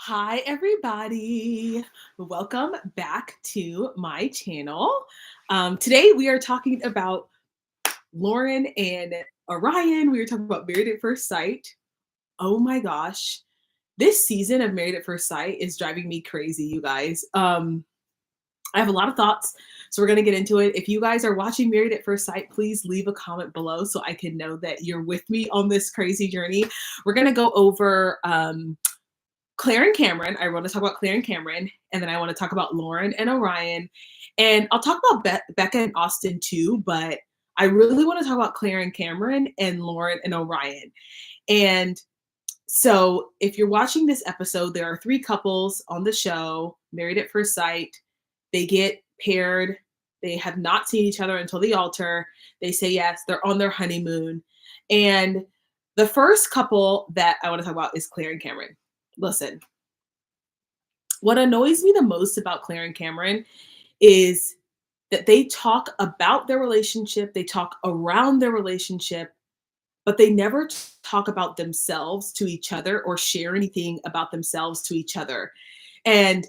Hi, everybody. Welcome back to my channel. Today, we are talking about Lauren and Orion. We are talking about Married at First Sight. Oh my gosh. This season of Married at First Sight is driving me crazy, you guys. I have a lot of thoughts, so we're going to get into it. If you guys are watching Married at First Sight, please leave a comment below so I can know that you're with me on this crazy journey. We're going to go over Claire and Cameron. I want to talk about Claire and Cameron, and then I want to talk about Lauren and Orion. And I'll talk about Becca and Austin too, but I really want to talk about Claire and Cameron and Lauren and Orion. And so if you're watching this episode, there are three couples on the show, Married at First Sight. They get paired. They have not seen each other until the altar. They say yes, they're on their honeymoon. And the first couple that I want to talk about is Claire and Cameron. Listen, what annoys me the most about Claire and Cameron is that they talk about their relationship, they talk around their relationship, but they never talk about themselves to each other or share anything about themselves to each other. And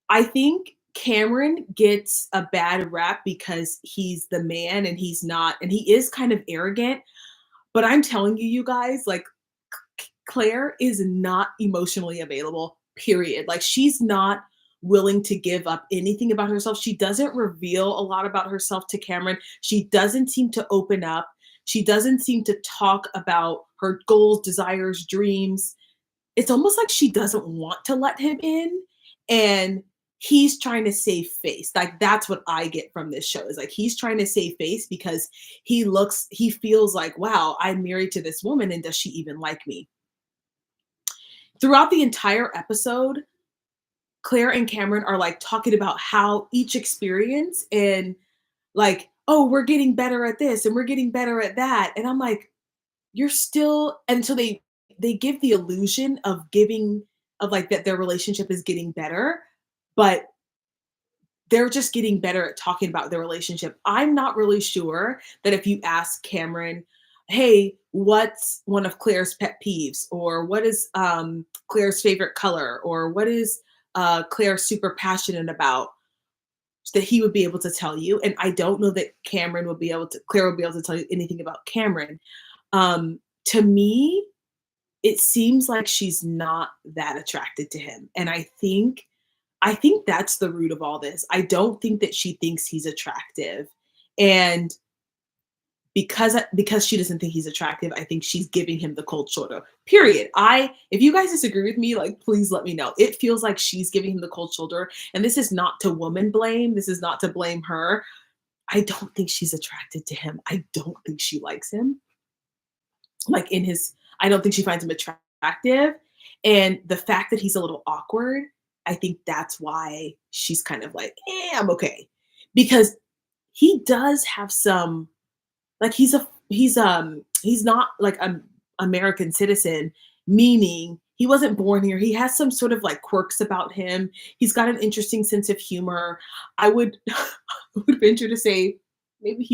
I think Cameron gets a bad rap because he's the man and he's not, and he is kind of arrogant. But I'm telling you, you guys, like Claire is not emotionally available, period. Like she's not willing to give up anything about herself. She doesn't reveal a lot about herself to Cameron. She doesn't seem to open up. She doesn't seem to talk about her goals, desires, dreams. It's almost like she doesn't want to let him in. And he's trying to save face. Like that's what I get from this show is like he's trying to save face because he feels like, wow, I'm married to this woman and does she even like me? Throughout the entire episode, Claire and Cameron are like talking about how each experience and like, oh, we're getting better at this and we're getting better at that. And I'm like, you're still until they give the illusion of giving of like that their relationship is getting better, but they're just getting better at talking about their relationship. I'm not really sure that if you ask Cameron, hey, what's one of Claire's pet peeves? Or what is Claire's favorite color? Or what is Claire super passionate about? That he would be able to tell you. And I don't know that Claire will be able to tell you anything about Cameron. To me, it seems like she's not that attracted to him. And I think that's the root of all this. I don't think that she thinks he's attractive. And because she doesn't think he's attractive, I think she's giving him the cold shoulder. Period. If you guys disagree with me, like please let me know. It feels like she's giving him the cold shoulder. And this is not to woman blame. This is not to blame her. I don't think she's attracted to him. I don't think she likes him. I don't think she finds him attractive. And the fact that he's a little awkward, I think that's why she's kind of like, I'm okay. Because he does have some, like he's not like an American citizen, meaning he wasn't born here. He has some sort of like quirks about him. He's got an interesting sense of humor. I would I would venture to say maybe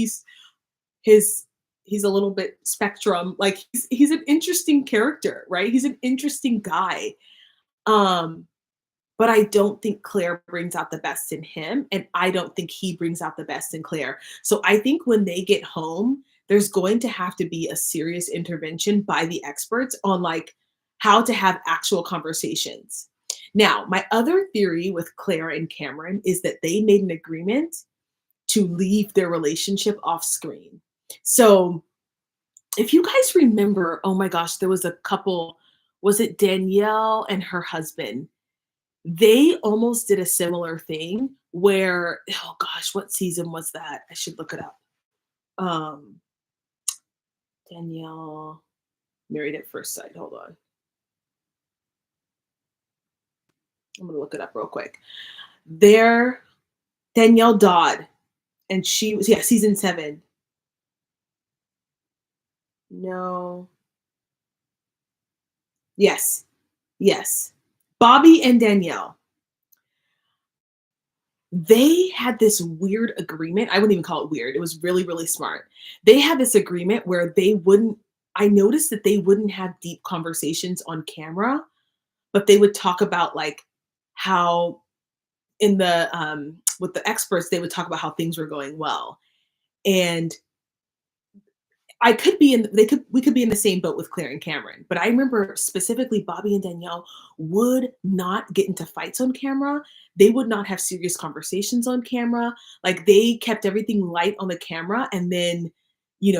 his he's a little bit spectrum. Like he's an interesting character, right? He's an interesting guy. Um, but I don't think Claire brings out the best in him, and I don't think he brings out the best in Claire. So I think when they get home, there's going to have to be a serious intervention by the experts on like how to have actual conversations. Now, my other theory with Claire and Cameron is that they made an agreement to leave their relationship off screen. So if you guys remember, oh my gosh, there was a couple, was it Danielle and her husband? They almost did a similar thing where, oh gosh, what season was that? I should look it up. Um, Danielle, Married at First Sight. Hold on. I'm gonna look it up real quick. There, Danielle Dodd, and she was, yeah, season 7. No. Yes. Yes. Bobby and Danielle. They had this weird agreement. I wouldn't even call it weird. It was really, really smart. They had this agreement where I noticed that they wouldn't have deep conversations on camera, but they would talk about like how in the with the experts, they would talk about how things were going well. And I could be in they could we could be in the same boat with Claire and Cameron, but I remember specifically Bobby and Danielle would not get into fights on camera. They would not have serious conversations on camera. Like they kept everything light on the camera, and then,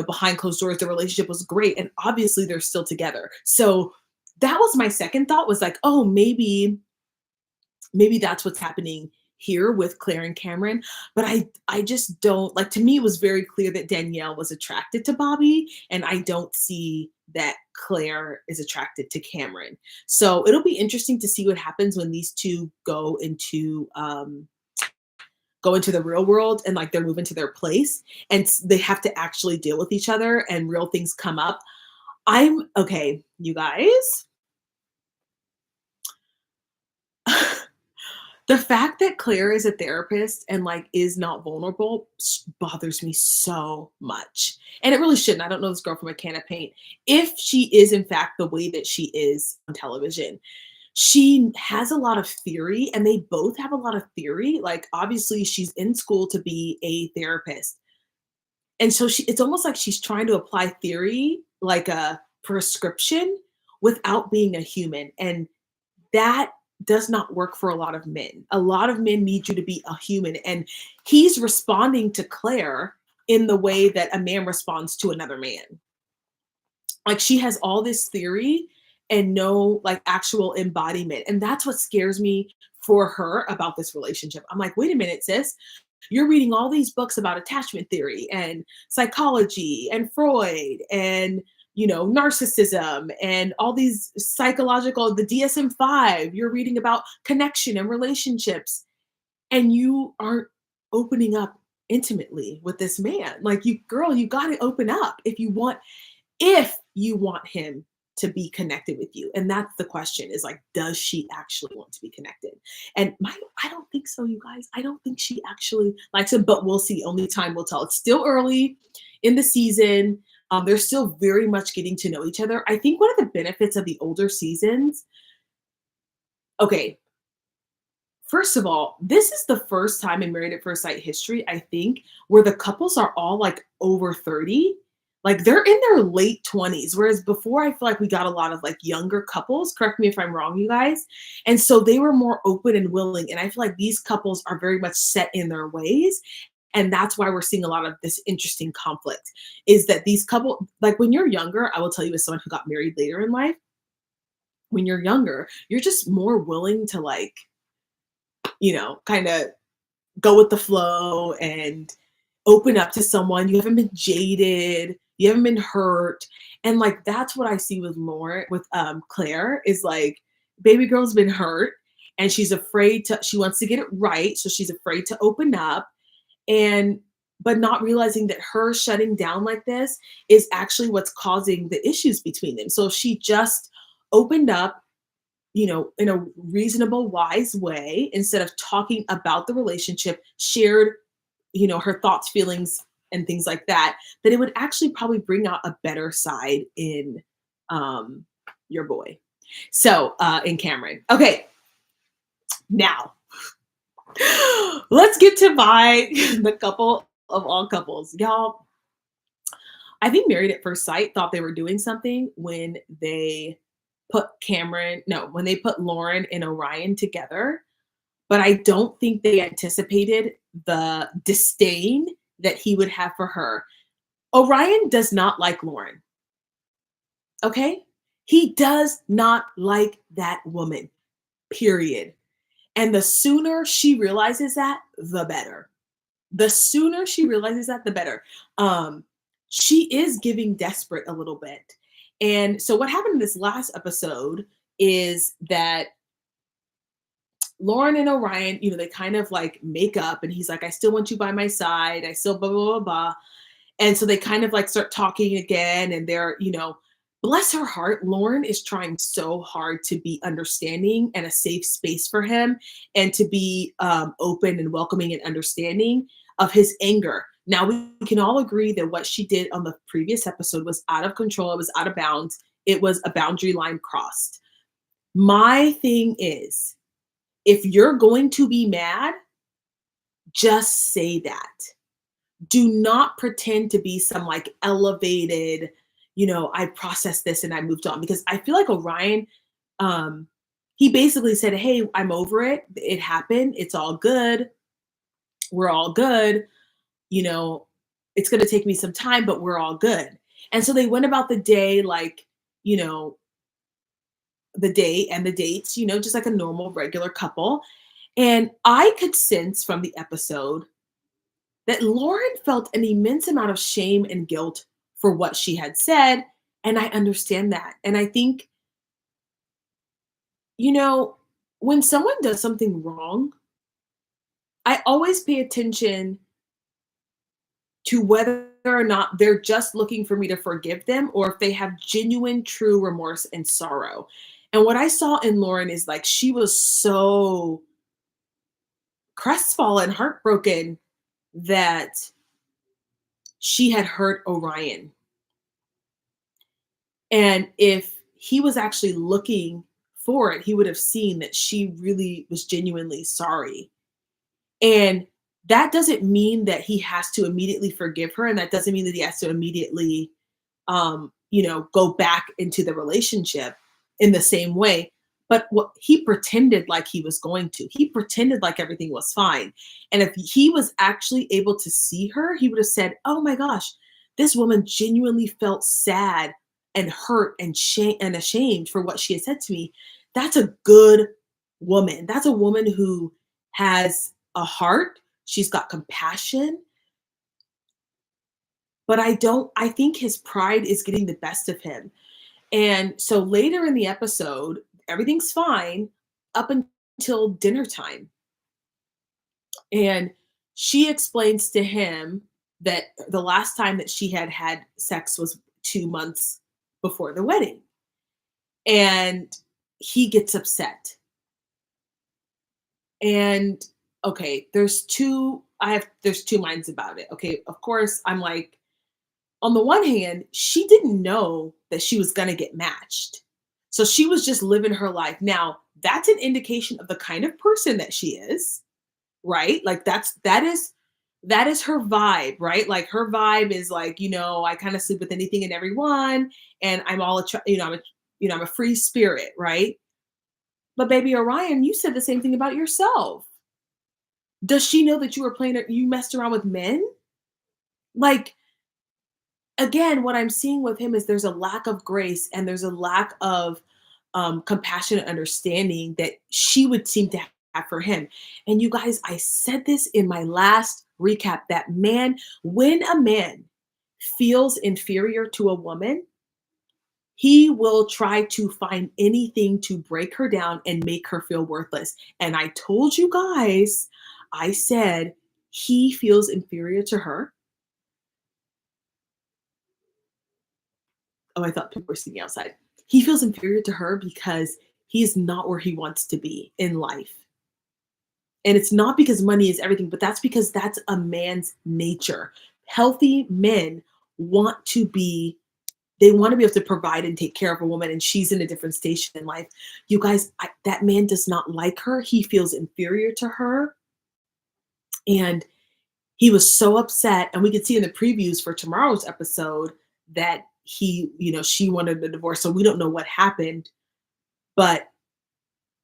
behind closed doors, the relationship was great, and obviously they're still together. So that was my second thought, was like, oh, maybe that's what's happening here with Claire and Cameron. But I just don't like, to me it was very clear that Danielle was attracted to Bobby, and I don't see that Claire is attracted to Cameron. So it'll be interesting to see what happens when these two go into the real world, and like they're moving to their place, and they have to actually deal with each other and real things come up. I'm okay, you guys. The fact that Claire is a therapist and, like, is not vulnerable bothers me so much, and it really shouldn't. I don't know this girl from a can of paint. If she is, in fact, the way that she is on television, she has a lot of theory, and they both have a lot of theory. Like, obviously, she's in school to be a therapist, and so it's almost like she's trying to apply theory like a prescription without being a human, and that does not work for a lot of men. A lot of men need you to be a human. And he's responding to Claire in the way that a man responds to another man. Like she has all this theory and no like actual embodiment. And that's what scares me for her about this relationship. I'm like, wait a minute, sis. You're reading all these books about attachment theory and psychology and Freud and narcissism and all these psychological, the DSM-5, you're reading about connection and relationships, and you aren't opening up intimately with this man. Like girl, you got to open up if you want him to be connected with you. And that's the question, is like, does she actually want to be connected? And I don't think so, you guys. I don't think she actually likes him, but we'll see. Only time will tell. It's still early in the season. They're still very much getting to know each other. I think one of the benefits of the older seasons, okay, first of all, this is the first time in Married at First Sight history, I think, where the couples are all like over 30. Like they're in their late 20s. Whereas before, I feel like we got a lot of like younger couples. Correct me if I'm wrong, you guys. And so they were more open and willing. And I feel like these couples are very much set in their ways. And that's why we're seeing a lot of this interesting conflict, is that these couple, like when you're younger, I will tell you as someone who got married later in life, when you're younger, you're just more willing to like, kind of go with the flow and open up to someone. You haven't been jaded, you haven't been hurt. And like that's what I see with Claire, is like baby girl's been hurt and she wants to get it right. So she's afraid to open up, but not realizing that her shutting down like this is actually what's causing the issues between them. So if she just opened up, in a reasonable, wise way, instead of talking about the relationship, shared, her thoughts, feelings, and things like that, then it would actually probably bring out a better side in your boy. So in Cameron. Okay, now let's get to the couple of all couples. Y'all, I think Married at First Sight thought they were doing something when they when they put Lauren and Orion together, but I don't think they anticipated the disdain that he would have for her. Orion does not like Lauren. Okay? He does not like that woman, period. And the sooner she realizes that, the better. The sooner she realizes that, the better. She is giving desperate a little bit. And so what happened in this last episode is that Lauren and Orion, they kind of like make up, and he's like, I still want you by my side. I still blah, blah, blah, blah. And so they kind of like start talking again, and they're, bless her heart, Lauren is trying so hard to be understanding and a safe space for him, and to be open and welcoming and understanding of his anger. Now, we can all agree that what she did on the previous episode was out of control. It was out of bounds. It was a boundary line crossed. My thing is, if you're going to be mad, just say that. Do not pretend to be some like elevated, I processed this and I moved on, because I feel like Orion, um, he basically said, "Hey, I'm over it. It happened. It's all good. We're all good. You know, it's going to take me some time, but we're all good." And so they went about the day like, you know, the day and the dates, just like a normal, regular couple. And I could sense from the episode that Lauren felt an immense amount of shame and guilt for what she had said. And I understand that. And I think, you know, when someone does something wrong, I always pay attention to whether or not they're just looking for me to forgive them or if they have genuine, true remorse and sorrow. And what I saw in Lauren is like she was so crestfallen, heartbroken that she had hurt Orion. And if he was actually looking for it, he would have seen that she really was genuinely sorry. And that doesn't mean that he has to immediately forgive her. And that doesn't mean that he has to immediately, go back into the relationship in the same way. But what he pretended like he was going to, he pretended like everything was fine. And if he was actually able to see her, he would have said, "Oh my gosh, this woman genuinely felt sad and hurt and shame and ashamed for what she had said to me. That's a good woman. That's a woman who has a heart. She's got compassion." But I think his pride is getting the best of him. And so later in the episode, everything's fine up until dinner time. And she explains to him that the last time that she had had sex was 2 months before the wedding. And he gets upset. And okay, there's two minds about it. Okay, of course, I'm like, on the one hand, she didn't know that she was going to get matched. So she was just living her life. Now, that's an indication of the kind of person that she is, right? Like that is her vibe, right? Like her vibe is like, I kind of sleep with anything and everyone, and I'm all I'm a free spirit, right? But baby Orion, you said the same thing about yourself. Does she know that you messed around with men? Like, again, what I'm seeing with him is there's a lack of grace and there's a lack of compassion and understanding that she would seem to have for him. And you guys, I said this in my last recap that when a man feels inferior to a woman, he will try to find anything to break her down and make her feel worthless. And I told you guys, I said he feels inferior to her. Oh, I thought people were singing outside. He feels inferior to her because he is not where he wants to be in life. And it's not because money is everything, but that's because that's a man's nature. Healthy men want to be they want to be able to provide and take care of a woman, and she's in a different station in life. You guys, that man does not like her. He feels inferior to her, and he was so upset. And we could see in the previews for tomorrow's episode that she wanted a divorce. So we don't know what happened, but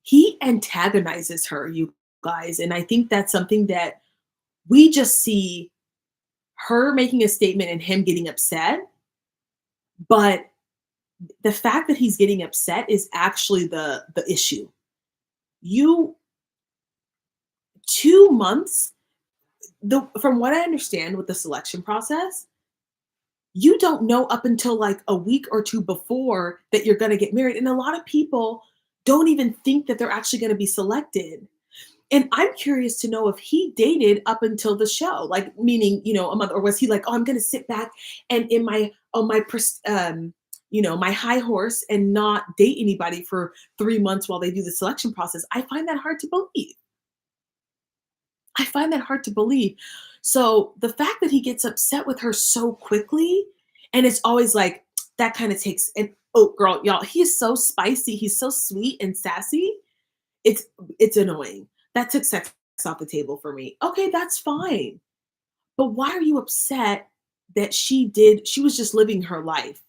he antagonizes her, you guys. And I think that's something that we just see her making a statement and him getting upset. But the fact that he's getting upset is actually the issue. You 2 months, from what I understand with the selection process, you don't know up until like a week or two before that you're going to get married. And a lot of people don't even think that they're actually going to be selected. And I'm curious to know if he dated up until the show, like meaning, a month, or was he like, "Oh, I'm going to sit back and in my high horse and not date anybody for 3 months while they do the selection process." I find that hard to believe. I find that hard to believe. So the fact that he gets upset with her so quickly, and it's always like that kind of takes, and Oh, girl, y'all, he is so spicy. He's so sweet and sassy. It's it's annoying. That took sex off the table for me. Okay, that's fine. But why are you upset that she was just living her life?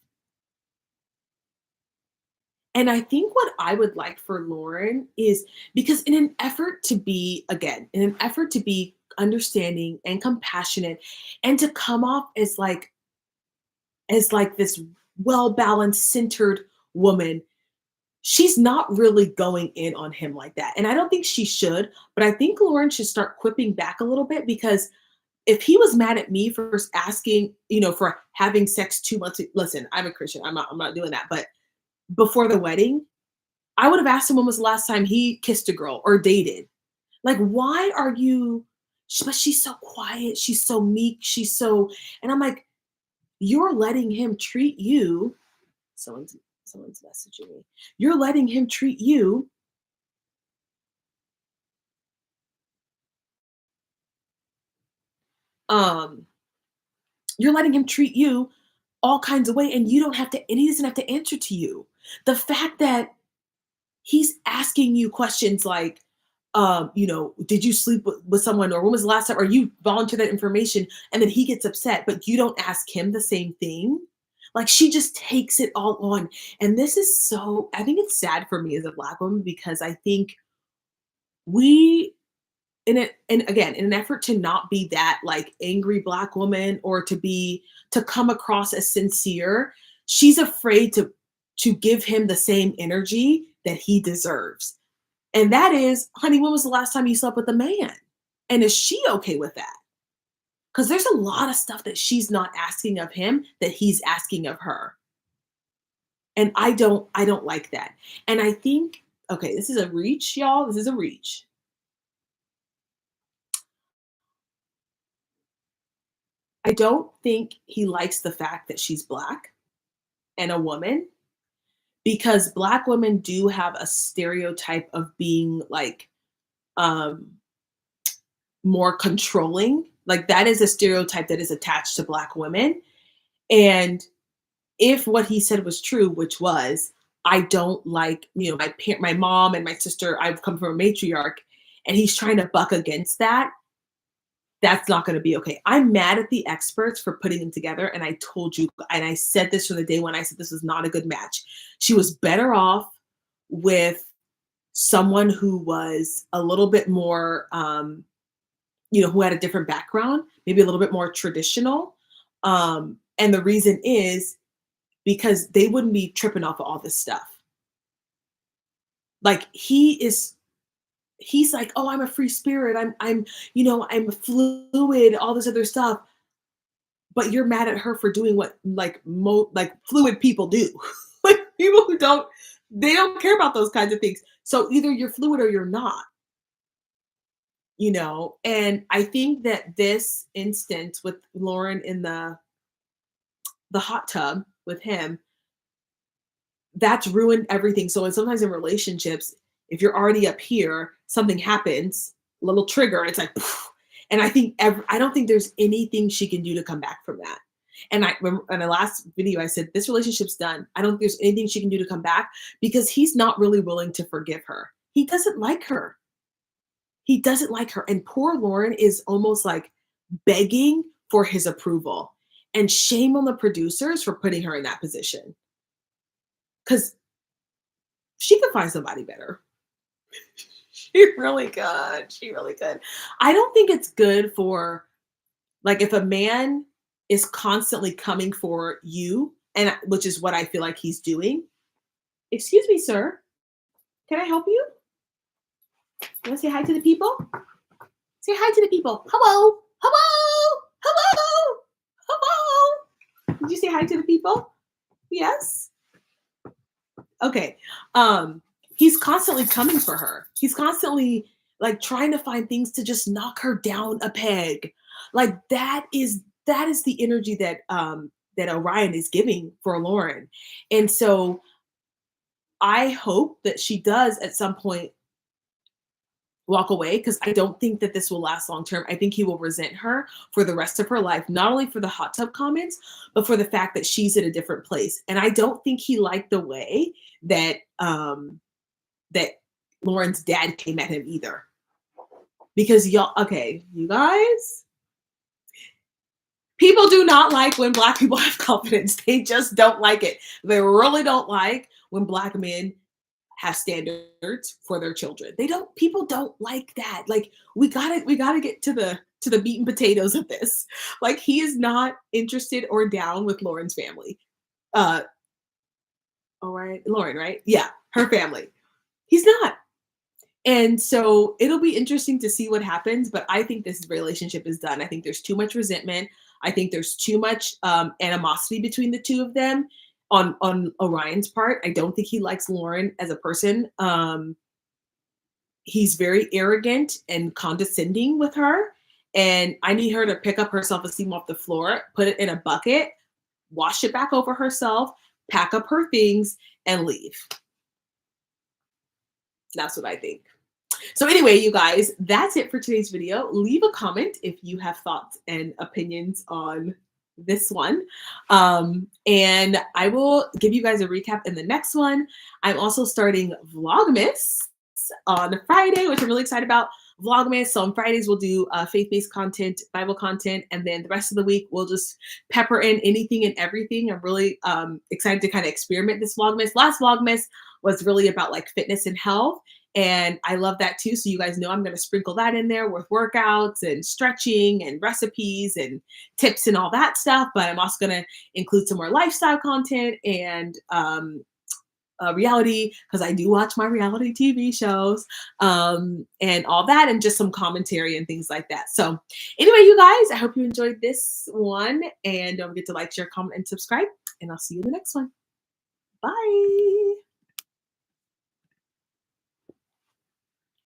And I think what I would like for Lauren is because in an effort to be, again, in an effort to be understanding and compassionate and to come off as like this well-balanced, centered woman, she's not really going in on him like that. And I don't think she should, but I think Lauren should start quipping back a little bit because if he was mad at me for asking, for having sex 2 months, listen, I'm a Christian. I'm not doing that. But before the wedding, I would have asked him when was the last time he kissed a girl or dated. Like, why are you? But she's so quiet. She's so meek. And I'm like, you're letting him treat you. Someone's someone's messaging me. You're letting him treat you. Um, you're letting him treat you all kinds of way, and you don't have to. And he doesn't have to answer to you. The fact that he's asking you questions like, did you sleep with someone, or when was the last time, or you volunteer that information, and then he gets upset, but you don't ask him the same thing. Like she just takes it all on. And this is so, I think it's sad for me as a Black woman because I think we, and again, in an effort to not be that like angry Black woman or to come across as sincere, she's afraid to give him the same energy that he deserves. And that is, honey, when was the last time you slept with a man? And is she okay with that? Because there's a lot of stuff that she's not asking of him that he's asking of her. And I don't like that. And I think, okay, this is a reach, y'all. This is a reach. I don't think he likes the fact that she's Black and a woman because Black women do have a stereotype of being like um more controlling. Like that is a stereotype that is attached to Black women. And if what he said was true, which was, I don't like, my mom and my sister, I've come from a matriarch, and he's trying to buck against that, that's not going to be okay. I'm mad at the experts for putting them together. And I told you, and I said this from the day when I said this was not a good match. She was better off with someone who was a little bit more who had a different background, maybe a little bit more traditional. And the reason is because they wouldn't be tripping off of all this stuff. Like he's like, oh, I'm a free spirit. I'm fluid, all this other stuff. But you're mad at her for doing what like fluid people do. Like people who they don't care about those kinds of things. So either you're fluid or you're not. And I think that this instance with Lauren in the hot tub with him, that's ruined everything. So and sometimes in relationships, if you're already up here, something happens, a little trigger, it's like poof. And I don't think there's anything she can do to come back from that. And I remember in the last video I said this relationship's done. I don't think there's anything she can do to come back because he's not really willing to forgive her. He doesn't like her. He doesn't like her. And poor Lauren is almost like begging for his approval. And shame on the producers for putting her in that position. Because she could find somebody better. She really could. She really could. I don't think it's good for, like, if a man is constantly coming for you, and which is what I feel like he's doing. Excuse me, sir. Can I help you? You want to say hi to the people? Say hi to the people. Hello. Hello. Hello. Hello. Did you say hi to the people? Yes. Okay. He's constantly coming for her. He's constantly like trying to find things to just knock her down a peg. Like that is the energy that Orion is giving for Lauren. And so I hope that she does at some point walk away because I don't think that this will last long term. I think he will resent her for the rest of her life, not only for the hot tub comments, but for the fact that she's in a different place. And I don't think he liked the way that that Lauren's dad came at him either. Because y'all, okay, you guys, people do not like when Black people have confidence. They just don't like it. They really don't like when Black men have standards for their children. They don't, people don't like that. Like we gotta get to the meat and potatoes of this. Like he is not interested or down with Lauren's family. Uh all right, Lauren, right? Yeah, her family. He's not. And so it'll be interesting to see what happens, but I think this relationship is done. I think there's too much resentment. I think there's too much animosity between the two of them on Orion's part. I don't think he likes Lauren as a person. He's very arrogant and condescending with her. And I need her to pick up her self-esteem off the floor, put it in a bucket, wash it back over herself, pack up her things, and leave. That's what I think. So anyway, you guys, that's it for today's video. Leave a comment if you have thoughts and opinions on this one. And I will give you guys a recap in the next one. I'm also starting Vlogmas on Friday, which I'm really excited about. Vlogmas. So on Fridays, we'll do faith-based content, Bible content, and then the rest of the week, we'll just pepper in anything and everything. I'm really excited to kind of experiment this Vlogmas. Last Vlogmas was really about like fitness and health. And I love that too. So you guys know I'm going to sprinkle that in there with workouts and stretching and recipes and tips and all that stuff. But I'm also going to include some more lifestyle content and reality, because I do watch my reality TV shows and all that, and just some commentary and things like that. So anyway, you guys, I hope you enjoyed this one, and don't forget to like, share, comment, and subscribe, and I'll see you in the next one. Bye.